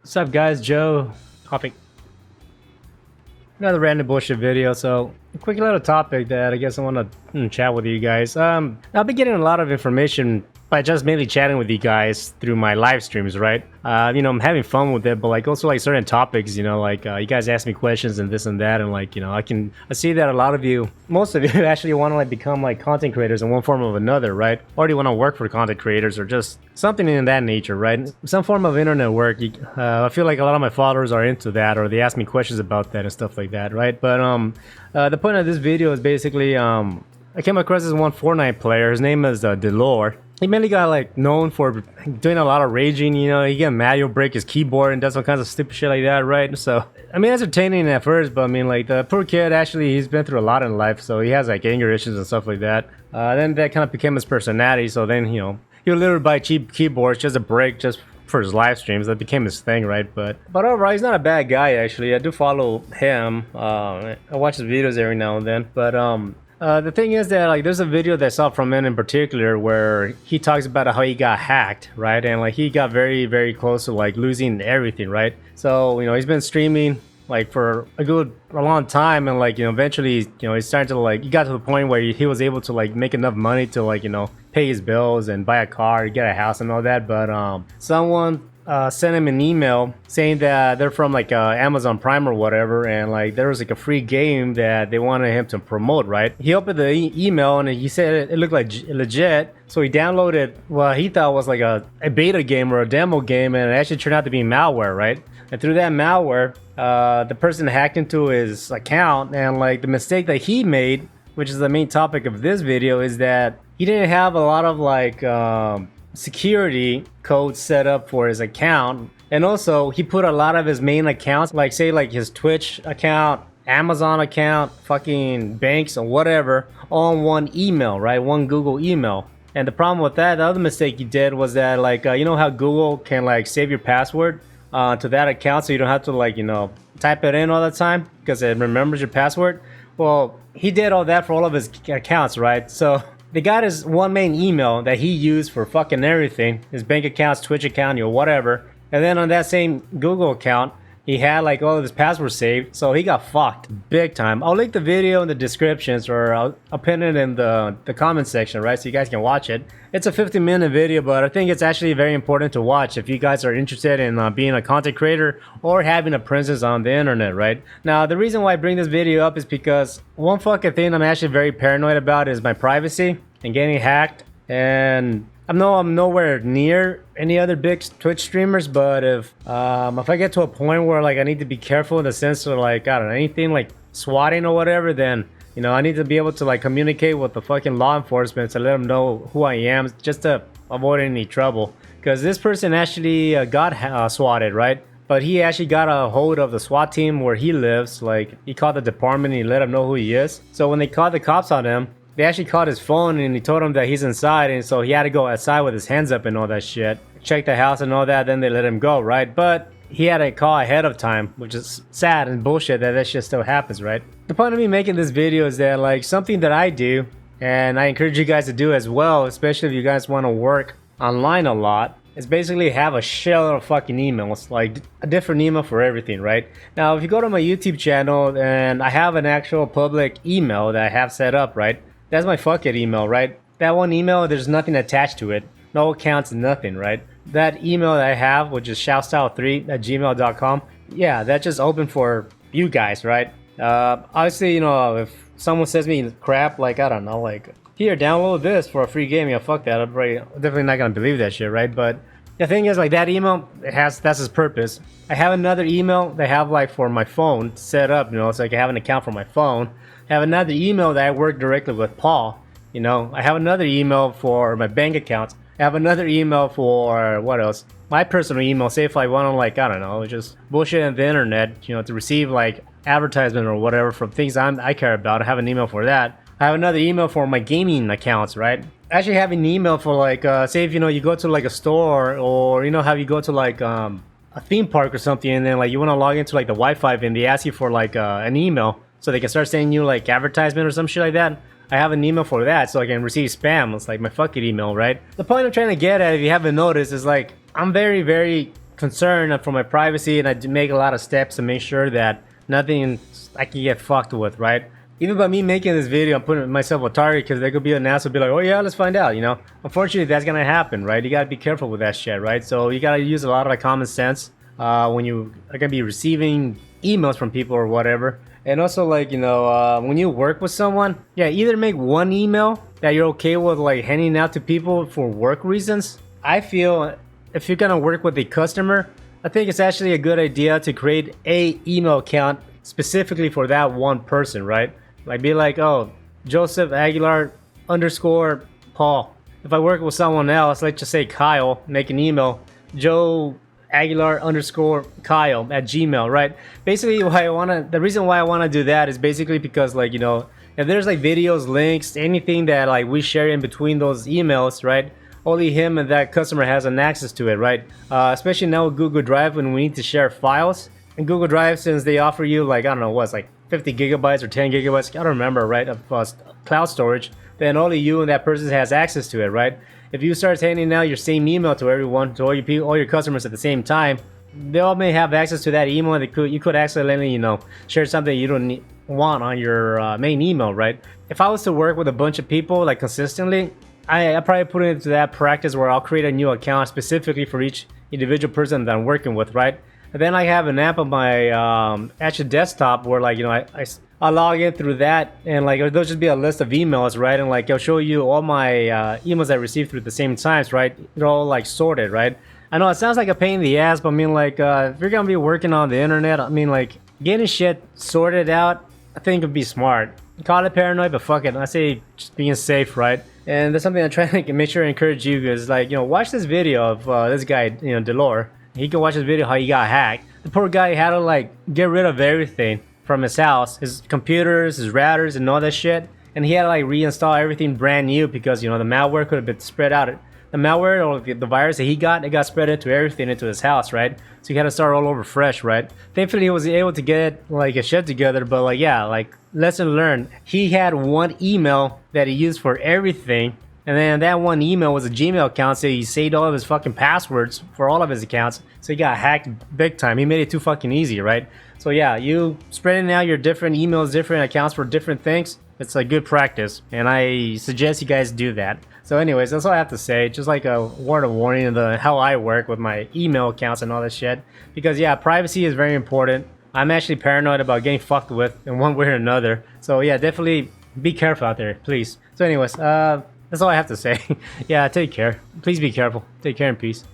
What's up, guys? Joe Topic. Another random bullshit video. So, a quick little topic that I guess I want to chat with you guys. I've been getting a lot of information by just mainly chatting with you guys through my live streams, right? I'm having fun with it, but like also like certain topics, you guys ask me questions and this and that, and I see that a lot of you, most of you actually want to like become like content creators in one form or another, right? Or do you want to work for content creators or just something in that nature, right? Some form of internet work. I feel like a lot of my followers are into that, or they ask me questions about that and stuff like that, right? But the point of this video is basically I came across this one Fortnite player. His name is Delore. He mainly got like known for doing a lot of raging, he get mad, he'll break his keyboard and does all kinds of stupid shit like that, right? So, I mean, entertaining at first, but I mean, like, the poor kid, actually, he's been through a lot in life, so he has like anger issues and stuff like that. Then that kind of became his personality, so then, he'll literally buy cheap keyboards just to break just for his live streams. That became his thing, right? But overall, he's not a bad guy, actually. I do follow him. I watch his videos every now and then, but the thing is that like there's a video that I saw from him in particular where he talks about how he got hacked, right? And like he got very, very close to like losing everything, right? So he's been streaming like for a long time, and eventually he's starting to like, he got to the point where he was able to like make enough money to pay his bills and buy a car, get a house and all that. But someone sent him an email saying that they're from like Amazon Prime or whatever, and like there was like a free game that they wanted him to promote, right? He opened the email and he said it looked like legit, so he downloaded what he thought was like a beta game or a demo game, and it actually turned out to be malware, right? And through that malware, the person hacked into his account, and like the mistake that he made, which is the main topic of this video, is that he didn't have a lot of like security code set up for his account, and also he put a lot of his main accounts, like say like his Twitch account, Amazon account, fucking banks or whatever, on one email, right? One Google email. And the problem with that, the other mistake he did was that like you know how Google can like save your password to that account, so you don't have to like type it in all the time because it remembers your password. Well, he did all that for all of his accounts, right? So they got his one main email that he used for fucking everything, his bank accounts, Twitch account, whatever. And then on that same Google account, he had like all of his passwords saved, so he got fucked big time. I'll link the video in the descriptions, or I'll pin it in the comment section, right? So you guys can watch it. It's a 50-minute video, but I think it's actually very important to watch if you guys are interested in being a content creator or having a presence on the internet, right? Now, the reason why I bring this video up is because one fucking thing I'm actually very paranoid about is my privacy and getting hacked. And I'm nowhere near any other big Twitch streamers, but if I get to a point where like I need to be careful in the sense of like, I don't know, anything like swatting or whatever, then I need to be able to like communicate with the fucking law enforcement to let them know who I am, just to avoid any trouble. Because this person actually got swatted, right? But he actually got a hold of the SWAT team where he lives. Like, he called the department and he let them know who he is. So when they called the cops on him, they actually called his phone and he told him that he's inside, and so he had to go outside with his hands up and all that shit. Check the house and all that, then they let him go, right? But he had a call ahead of time, which is sad and bullshit that shit still happens, right? The point of me making this video is that like something that I do, and I encourage you guys to do as well, especially if you guys want to work online a lot, is basically have a shell of fucking emails, like a different email for everything, right? Now, if you go to my YouTube channel, and I have an actual public email that I have set up, right? That's my fuck it email, right? That one email, there's nothing attached to it. No accounts, nothing, right? That email that I have, which is shoutstyle3@gmail.com, yeah, that's just open for you guys, right? Obviously, if someone sends me crap, like, I don't know, like, here, download this for a free game, fuck that. I'm definitely not gonna believe that shit, right? But the thing is, like, that email, that's its purpose. I have another email that I have, like, for my phone set up, so I can have an account for my phone. I have another email that I work directly with Paul. I have another email for my bank accounts. I have another email for, what else? My personal email, say if I want to, like, I don't know, just bullshit on the internet, to receive, like, advertisement or whatever from things I care about. I have an email for that. I have another email for my gaming accounts, right? I actually have an email for, like, say if, you go to, like, a store, or, how you go to, like, a theme park or something, and then, like, you want to log into, like, the Wi-Fi, and they ask you for, like, an email, so they can start sending you like advertisement or some shit like that. I have an email for that, so I can receive spam. It's like my fucking email, right? The point I'm trying to get at, if you haven't noticed, is like I'm very, very concerned for my privacy, and I do make a lot of steps to make sure that nothing I can get fucked with, right? Even by me making this video, I'm putting myself a target because there could be an asshole be like, oh yeah, let's find out, you know? Unfortunately, that's gonna happen, right? You gotta be careful with that shit, right? So you gotta use a lot of like, common sense when you are gonna be receiving emails from people or whatever. And also, like, you know, when you work with someone, yeah, either make one email that you're okay with like handing out to people for work reasons. I feel if you're gonna work with a customer, I think it's actually a good idea to create a email account specifically for that one person, right? Like be like, oh, Joseph Aguilar underscore Paul. If I work with someone else, let's just say Kyle, make an email, Joe Aguilar underscore Kyle at Gmail, right? Basically, the reason why I wanna do that is basically because, like, you know, if there's like videos, links, anything that like we share in between those emails, right? Only him and that customer has an access to it, right? Especially now with Google Drive when we need to share files. And Google Drive, since they offer you like, I don't know, what's like 50 gigabytes or 10 gigabytes, I don't remember, right, of cloud storage, then only you and that person has access to it, right? If you start handing out your same email to everyone, to all your customers at the same time, they all may have access to that email. You could accidentally, you know, share something you don't want on your main email, right? If I was to work with a bunch of people like consistently, I probably put it into that practice where I'll create a new account specifically for each individual person that I'm working with, right? And then I have an app on my actual desktop where, like, you know, I log in through that, and like there'll just be a list of emails, right? And like it'll show you all my emails I received through the same times, right? They're all like sorted, right? I know it sounds like a pain in the ass, but I mean, like, if you're gonna be working on the internet, I mean, like, getting shit sorted out, I think would be smart. Call it paranoid, but fuck it. I say just being safe, right? And that's something I'm trying to make sure I encourage you guys. Like, you know, watch this video of this guy, you know, Delore. He can watch this video how he got hacked. The poor guy had to like get rid of everything from his house, his computers, his routers, and all that shit. And he had to like reinstall everything brand new because, you know, the malware could have been spread out. The malware or the virus that he got, it got spread into everything into his house, right? So he had to start all over fresh, right? Thankfully, he was able to get like a shit together, but like, yeah, like, lesson learned. He had one email that he used for everything, and then that one email was a Gmail account, so he saved all of his fucking passwords for all of his accounts, so he got hacked big time. He made it too fucking easy, right? So yeah, you spreading out your different emails, different accounts for different things, it's a good practice, and I suggest you guys do that. So anyways, that's all I have to say. Just like a word of warning of how I work with my email accounts and all that shit. Because yeah, privacy is very important. I'm actually paranoid about getting fucked with in one way or another. So yeah, definitely be careful out there, please. So anyways, that's all I have to say. Yeah, take care. Please be careful. Take care and peace.